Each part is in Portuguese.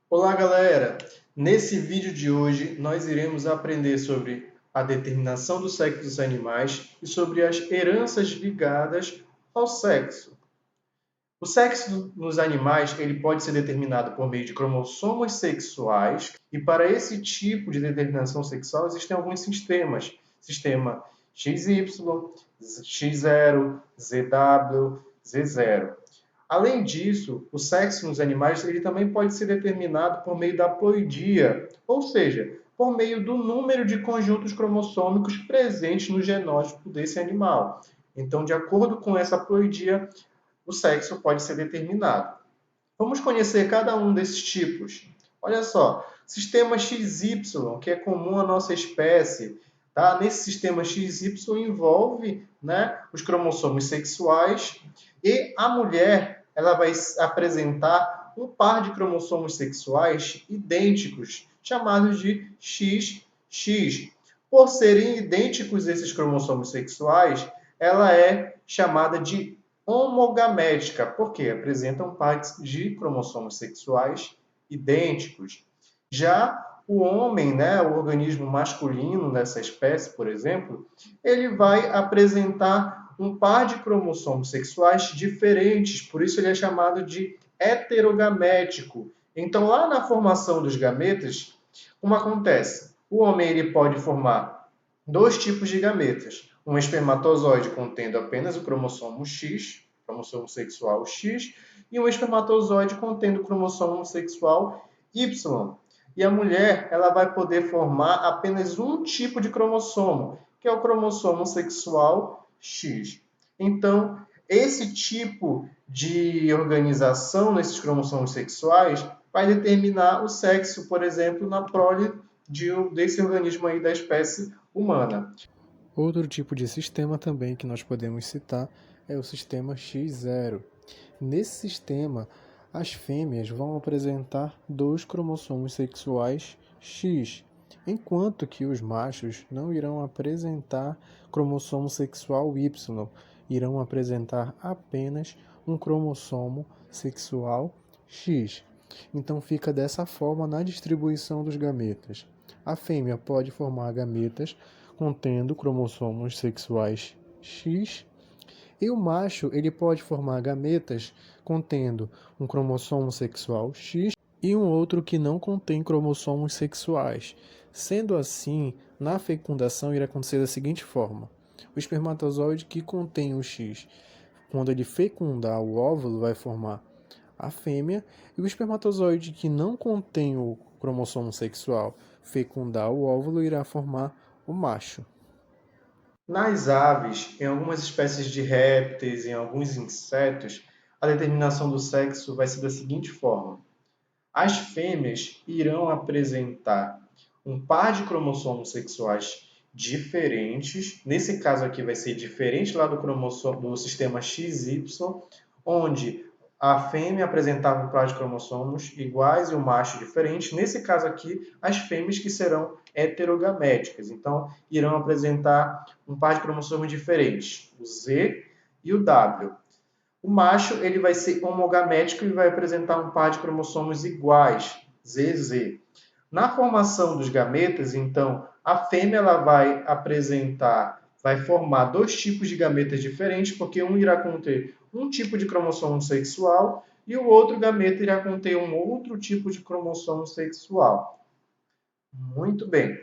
Olá, galera! Nesse vídeo de hoje, nós iremos aprender sobre a determinação do sexo dos animais e sobre as heranças ligadas ao sexo. O sexo nos animais ele pode ser determinado por meio de cromossomos sexuais e para esse tipo de determinação sexual existem alguns sistemas. Sistema XY, X0, ZW, Z0. Além disso, o sexo nos animais ele também pode ser determinado por meio da ploidia, ou seja, por meio do número de conjuntos cromossômicos presentes no genótipo desse animal. Então, de acordo com essa ploidia, o sexo pode ser determinado. Vamos conhecer cada um desses tipos. Olha só, sistema XY, que é comum à nossa espécie, tá? Nesse sistema XY envolve, né, os cromossomos sexuais e a mulher ela vai apresentar um par de cromossomos sexuais idênticos, chamados de XX. Por serem idênticos esses cromossomos sexuais, ela é chamada de homogamética, porque apresentam pares de cromossomos sexuais idênticos. Já o homem, né, o organismo masculino dessa espécie, por exemplo, ele vai apresentar um par de cromossomos sexuais diferentes, por isso ele é chamado de heterogamético. Então, lá na formação dos gametas, como acontece? O homem ele pode formar dois tipos de gametas. Um espermatozoide contendo apenas o cromossomo X, cromossomo sexual X, e um espermatozoide contendo o cromossomo sexual Y. E a mulher ela vai poder formar apenas um tipo de cromossomo, que é o cromossomo sexual X. Então, esse tipo de organização nesses cromossomos sexuais vai determinar o sexo, por exemplo, na prole desse organismo aí da espécie humana. Outro tipo de sistema também que nós podemos citar é o sistema X0. Nesse sistema, as fêmeas vão apresentar dois cromossomos sexuais X, enquanto que os machos não irão apresentar cromossomo sexual Y, irão apresentar apenas um cromossomo sexual X. Então fica dessa forma na distribuição dos gametas. A fêmea pode formar gametas contendo cromossomos sexuais X e o macho ele pode formar gametas contendo um cromossomo sexual X e um outro que não contém cromossomos sexuais. Sendo assim, na fecundação irá acontecer da seguinte forma: o espermatozoide que contém o X, quando ele fecundar o óvulo, vai formar a fêmea, e o espermatozoide que não contém o cromossomo sexual fecundar o óvulo irá formar o macho. Nas aves, em algumas espécies de répteis, em alguns insetos, a determinação do sexo vai ser da seguinte forma: as fêmeas irão apresentar um par de cromossomos sexuais diferentes. Nesse caso aqui vai ser diferente lá do cromossomo do sistema XY, onde a fêmea apresentava um par de cromossomos iguais e o macho diferente. Nesse caso aqui, as fêmeas que serão heterogaméticas. Então, irão apresentar um par de cromossomos diferentes, o Z e o W. O macho ele vai ser homogamético e vai apresentar um par de cromossomos iguais, ZZ. Na formação dos gametas, então, a fêmea ela vai formar dois tipos de gametas diferentes, porque um irá conter um tipo de cromossomo sexual e o outro gameta irá conter um outro tipo de cromossomo sexual. Muito bem.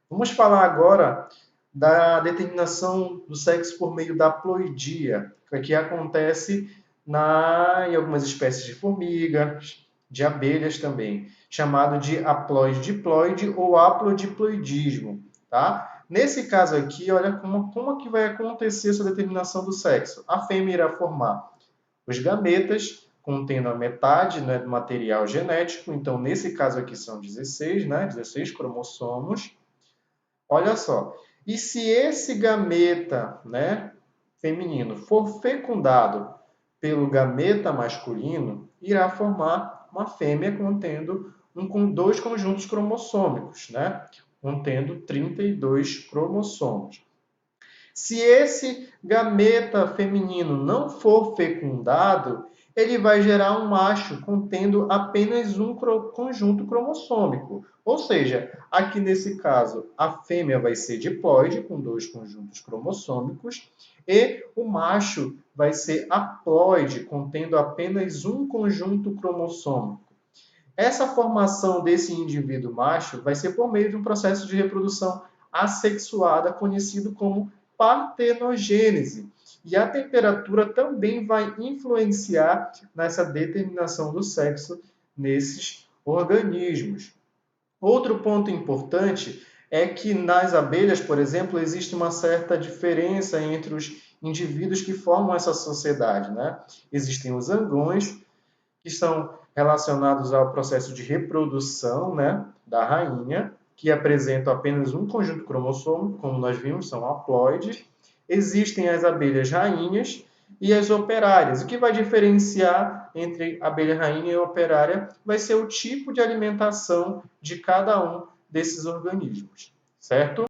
Vamos falar agora da determinação do sexo por meio da ploidia, que acontece em algumas espécies de formigas, de abelhas também, chamado de haploide-diploide ou haplodiploidismo. Tá? Nesse caso aqui, olha como que vai acontecer essa determinação do sexo. A fêmea irá formar os gametas, contendo a metade, né, do material genético, então nesse caso aqui são 16, né, 16 cromossomos. Olha só. E se esse gameta, né, feminino, for fecundado pelo gameta masculino, irá formar uma fêmea contendo dois conjuntos cromossômicos, né, contendo 32 cromossomos. Se esse gameta feminino não for fecundado, ele vai gerar um macho contendo apenas um conjunto cromossômico. Ou seja, aqui nesse caso, a fêmea vai ser diploide, com 2 conjuntos cromossômicos, e o macho vai ser haploide, contendo apenas um conjunto cromossômico. Essa formação desse indivíduo macho vai ser por meio de um processo de reprodução assexuada, conhecido como partenogênese. E a temperatura também vai influenciar nessa determinação do sexo nesses organismos. Outro ponto importante é que nas abelhas, por exemplo, existe uma certa diferença entre os indivíduos que formam essa sociedade, né? Existem os zangões, que estão relacionados ao processo de reprodução, né, da rainha, que apresentam apenas um conjunto cromossômico, como nós vimos, são haploides. Existem as abelhas rainhas e as operárias. O que vai diferenciar entre abelha rainha e operária vai ser o tipo de alimentação de cada um desses organismos, certo?